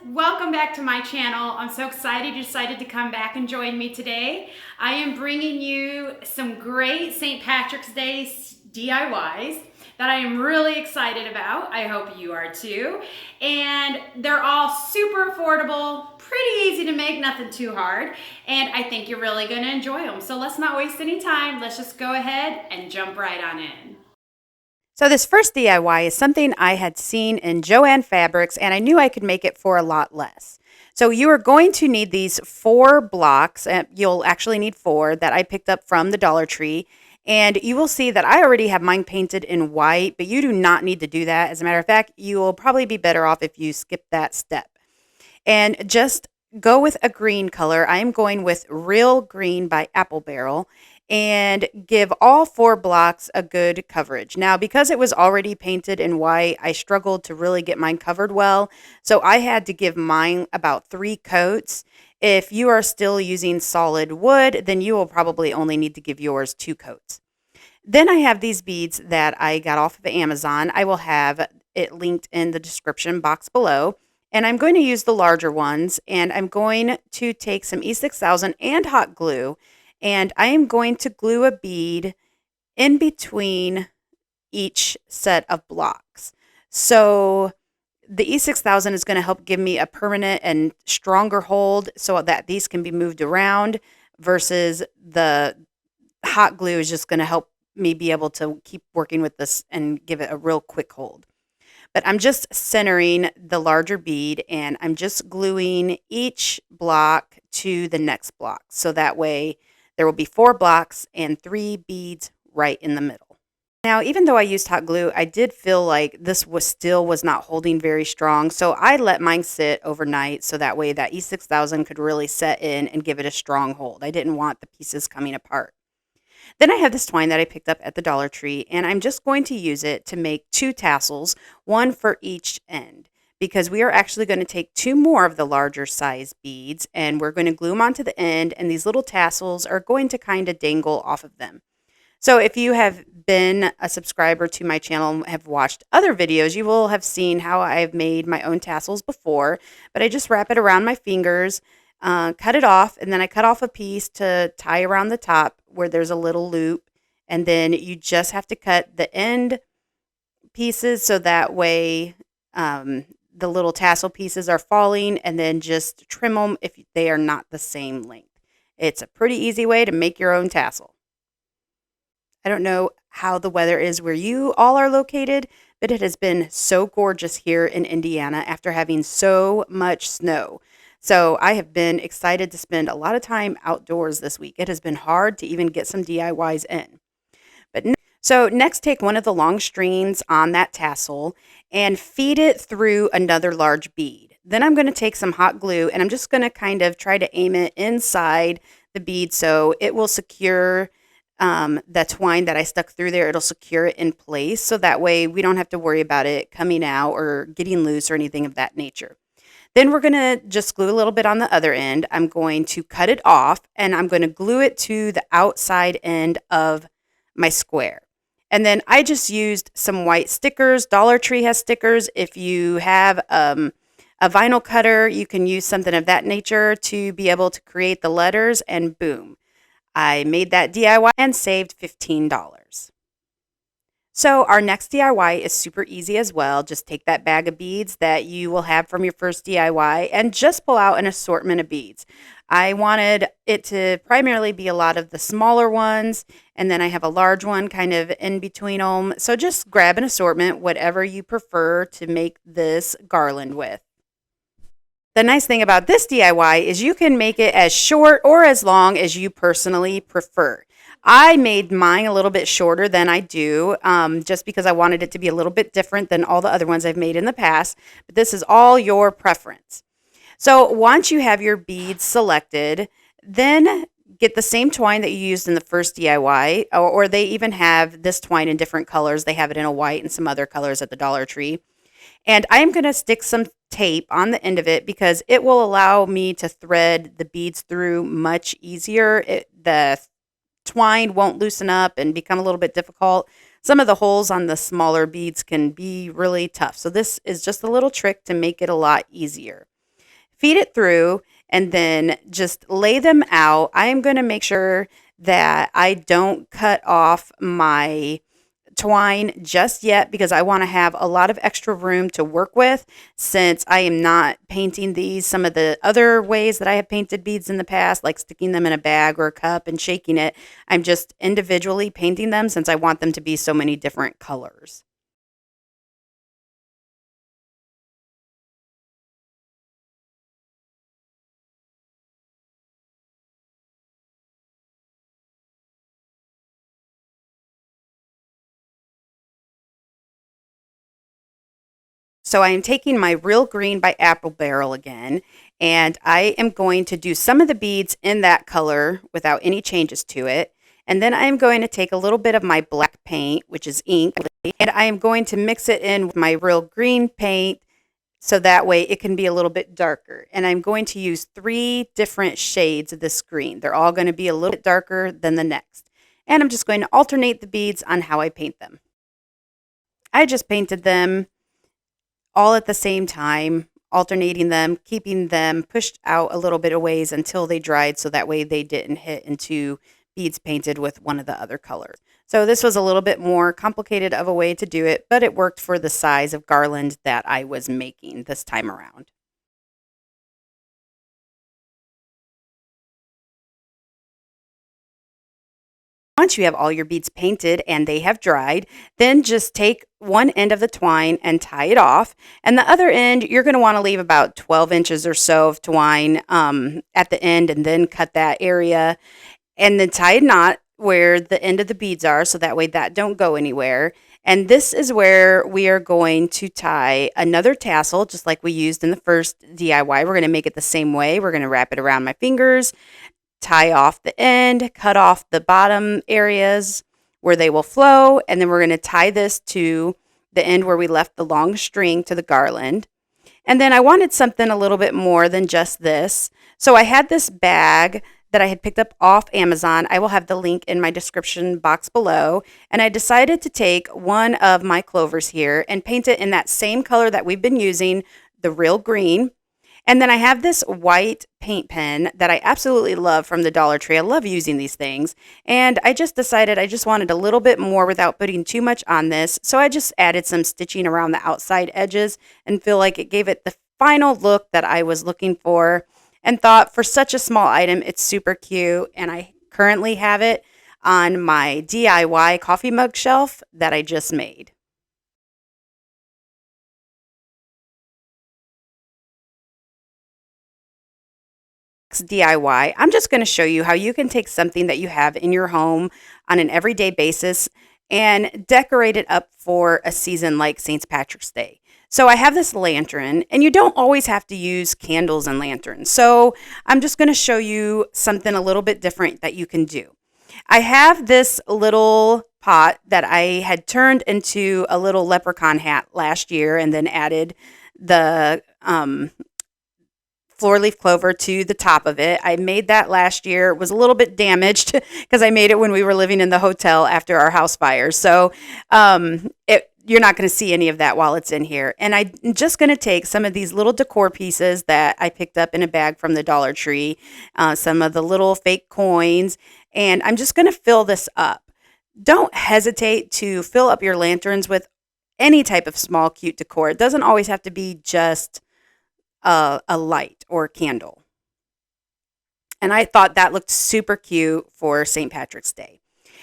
welcome back to my channel. I'm so excited you decided to come back and join me today. I am bringing you some great St. Patrick's Day DIYs that I am really excited about. I hope you are too. And they're all super affordable, pretty easy to make, nothing too hard. And I think you're really gonna enjoy them. So let's not waste any time. Let's just go ahead and jump right on in. So this first DIY is something I had seen in Joann Fabrics, and I knew I could make it for a lot less. So you are going to need these 4 blocks. You'll actually need 4 that I picked up from the Dollar Tree. And you will see that I already have mine painted in white, but you do not need to do that. As a matter of fact, you will probably be better off if you skip that step. And just go with a green color. I am going with Real Green by Apple Barrel and give all 4 blocks a good coverage. Now, because it was already painted in white, I struggled to really get mine covered well. So I had to give mine about 3 coats. If you are still using solid wood, then you will probably only need to give yours 2 coats. Then I have these beads that I got off of Amazon. I will have it linked in the description box below. And I'm going to use the larger ones, and I'm going to take some E6000 and hot glue, and I am going to glue a bead in between each set of blocks. So the E6000 is going to help give me a permanent and stronger hold so that these can be moved around, versus the hot glue is just going to help me be able to keep working with this and give it a real quick hold. But I'm just centering the larger bead, and I'm just gluing each block to the next block. So that way there will be 4 blocks and 3 beads right in the middle. Now, even though I used hot glue, I did feel like this was not holding very strong. So I let mine sit overnight so that way that E6000 could really set in and give it a strong hold. I didn't want the pieces coming apart. Then I have this twine that I picked up at the Dollar Tree, and I'm just going to use it to make 2 tassels, one for each end, because we are actually going to take 2 more of the larger size beads, and we're going to glue them onto the end, and these little tassels are going to kind of dangle off of them. So if you have been a subscriber to my channel and have watched other videos, you will have seen how I've made my own tassels before, but I just wrap it around my fingers, cut it off, and then I cut off a piece to tie around the top where there's a little loop, and then you just have to cut the end pieces so that way the little tassel pieces are falling, and then just trim them if they are not the same length. It's a pretty easy way to make your own tassel. I don't know how the weather is where you all are located, but it has been so gorgeous here in Indiana after having so much snow. So I have been excited to spend a lot of time outdoors this week. It has been hard to even get some DIYs in. So next, take one of the long strings on that tassel and feed it through another large bead. Then I'm going to take some hot glue, and I'm just going to kind of try to aim it inside the bead so it will secure the twine that I stuck through there. It'll secure it in place so that way we don't have to worry about it coming out or getting loose or anything of that nature. Then we're going to just glue a little bit on the other end. I'm going to cut it off, and I'm going to glue it to the outside end of my square. And then I just used some white stickers. Dollar Tree has stickers. If you have a vinyl cutter, you can use something of that nature to be able to create the letters, and boom. I made that DIY and saved $15. So our next DIY is super easy as well. Just take that bag of beads that you will have from your first DIY and just pull out an assortment of beads. I wanted it to primarily be a lot of the smaller ones, and then I have a large one kind of in between them. So just grab an assortment, whatever you prefer to make this garland with. The nice thing about this DIY is you can make it as short or as long as you personally prefer. I made mine a little bit shorter than I do, just because I wanted it to be a little bit different than all the other ones I've made in the past, but this is all your preference. So once you have your beads selected, then get the same twine that you used in the first DIY, or they even have this twine in different colors. They have it in a white and some other colors at the Dollar Tree. And I'm going to stick some tape on the end of it because it will allow me to thread the beads through much easier. The twine won't loosen up and become a little bit difficult. Some of the holes on the smaller beads can be really tough. So this is just a little trick to make it a lot easier. feed it through, and then just lay them out. I am going to make sure that I don't cut off my twine just yet because I want to have a lot of extra room to work with since I am not painting these some of the other ways that I have painted beads in the past, like sticking them in a bag or a cup and shaking it. I'm just individually painting them since I want them to be so many different colors. So I am taking my Real Green by Apple Barrel again, and I am going to do some of the beads in that color without any changes to it. And then I am going to take a little bit of my black paint, which is ink, and I am going to mix it in with my Real Green paint so that way it can be a little bit darker. And I'm going to use 3 different shades of this green. They're all going to be a little bit darker than the next. And I'm just going to alternate the beads on how I paint them. I just painted them all at the same time, alternating them, keeping them pushed out a little bit of ways until they dried so that way they didn't hit into beads painted with one of the other colors. So this was a little bit more complicated of a way to do it, but it worked for the size of garland that I was making this time around. Once you have all your beads painted and they have dried, then just take one end of the twine and tie it off. And the other end, you're going to want to leave about 12 inches or so of twine at the end and then cut that area and then tie a knot where the end of the beads are so that way that don't go anywhere. And this is where we are going to tie another tassel, just like we used in the first DIY. We're going to make it the same way. We're going to wrap it around my fingers, tie off the end, cut off the bottom areas where they will flow, and then we're going to tie this to the end where we left the long string to the garland. And then I wanted something a little bit more than just this. So I had this bag that I had picked up off Amazon. I will have the link in my description box below. And I decided to take one of my clovers here and paint it in that same color that we've been using, the Real Green. And then I have this white paint pen that I absolutely love from the Dollar Tree. I love using these things. And I just decided I just wanted a little bit more without putting too much on this. So I just added some stitching around the outside edges and feel like it gave it the final look that I was looking for and thought for such a small item, it's super cute. And I currently have it on my DIY coffee mug shelf that I just made. DIY, I'm just going to show you how you can take something that you have in your home on an everyday basis and decorate it up for a season like St. Patrick's Day. So I have this lantern, and you don't always have to use candles and lanterns. So I'm just going to show you something a little bit different that you can do. I have this little pot that I had turned into a little leprechaun hat last year and then added the floor leaf clover to the top of it. I made that last year. It was a little bit damaged because I made it when we were living in the hotel after our house fires. So you're not going to see any of that while it's in here. And I'm just going to take some of these little decor pieces that I picked up in a bag from the Dollar Tree, some of the little fake coins, and I'm just going to fill this up. Don't hesitate to fill up your lanterns with any type of small, cute decor. It doesn't always have to be just a light or a candle. And I thought that looked super cute for St. Patrick's Day.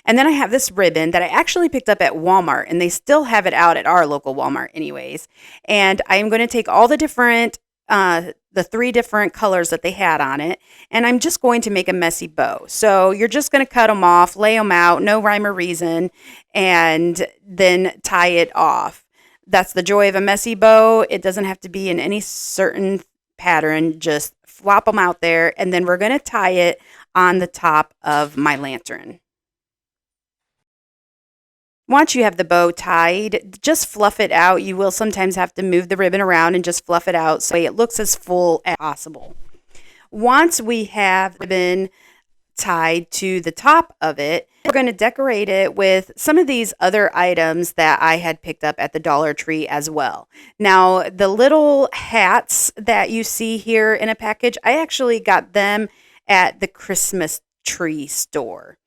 And then I have this ribbon that I actually picked up at Walmart, and they still have it out at our local Walmart anyways. And I'm going to take all the different, the 3 different colors that they had on it, and I'm just going to make a messy bow. So you're just going to cut them off, lay them out, no rhyme or reason, and then tie it off. That's the joy of a messy bow. It doesn't have to be in any certain pattern. Just flop them out there, and then we're going to tie it on the top of my lantern. Once you have the bow tied, just fluff it out. You will sometimes have to move the ribbon around and just fluff it out so it looks as full as possible. Once we have the ribbon tied to the top of it. We're going to decorate it with some of these other items that I had picked up at the Dollar Tree as well. Now, the little hats that you see here in a package, I actually got them at the Christmas tree store.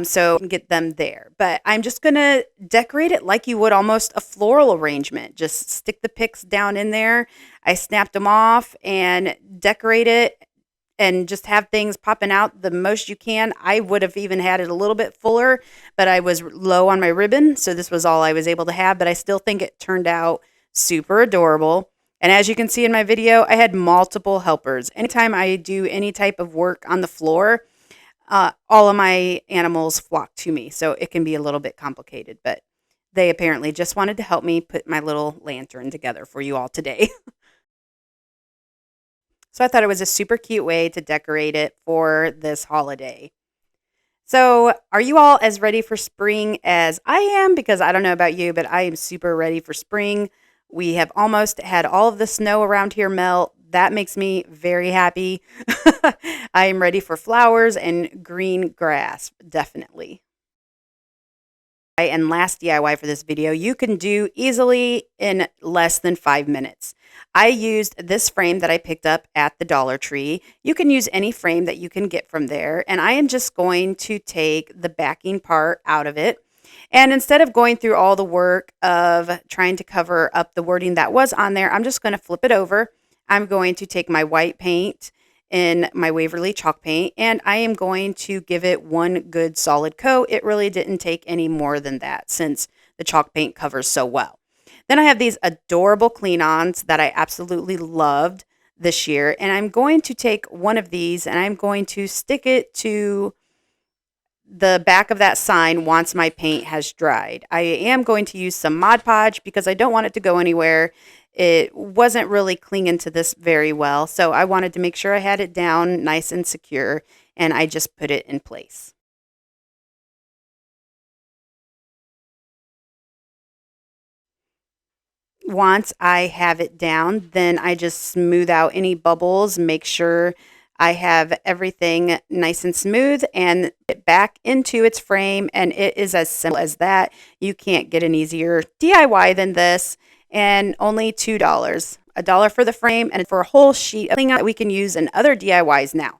So you can get them there. But I'm just going to decorate it like you would almost a floral arrangement. Just stick the picks down in there. I snapped them off and decorate it and just have things popping out the most you can. I would have even had it a little bit fuller, but I was low on my ribbon, so this was all I was able to have, but I still think it turned out super adorable. And as you can see in my video, I had multiple helpers. Anytime I do any type of work on the floor, all of my animals flock to me, so it can be a little bit complicated, but they apparently just wanted to help me put my little lantern together for you all today. So I thought it was a super cute way to decorate it for this holiday. So are you all as ready for spring as I am? Because I don't know about you, but I am super ready for spring. We have almost had all of the snow around here melt. That makes me very happy. I am ready for flowers and green grass, definitely. And last DIY for this video, you can do easily in less than 5 minutes. I used this frame that I picked up at the Dollar Tree. You can use any frame that you can get from there. And I am just going to take the backing part out of it. And instead of going through all the work of trying to cover up the wording that was on there, I'm just going to flip it over. I'm going to take my white paint in my Waverly chalk paint, and I am going to give it one good solid coat. It really didn't take any more than that since the chalk paint covers so well. Then I have these adorable clean-ons that I absolutely loved this year, and I'm going to take one of these and I'm going to stick it to the back of that sign once my paint has dried. I am going to use some Mod Podge because I don't want it to go anywhere. It wasn't really clinging to this very well, so I wanted to make sure I had it down nice and secure, and I just put it in place. Once I have it down, then I just smooth out any bubbles, make sure I have everything nice and smooth, and it back into its frame, and it is as simple as that. You can't get an easier DIY than this, and only $2. $1 for the frame and for a whole sheet of clean that we can use in other DIYs now.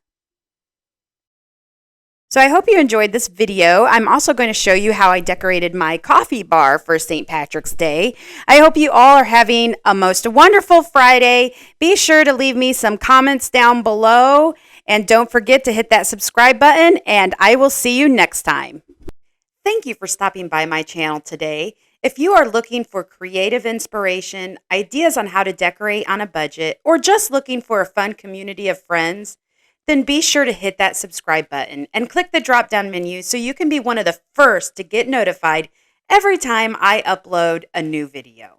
So I hope you enjoyed this video. I'm also going to show you how I decorated my coffee bar for St. Patrick's Day. I hope you all are having a most wonderful Friday. Be sure to leave me some comments down below, and don't forget to hit that subscribe button, and I will see you next time. Thank you for stopping by my channel today. If you are looking for creative inspiration, ideas on how to decorate on a budget, or just looking for a fun community of friends, then be sure to hit that subscribe button and click the drop-down menu so you can be one of the first to get notified every time I upload a new video.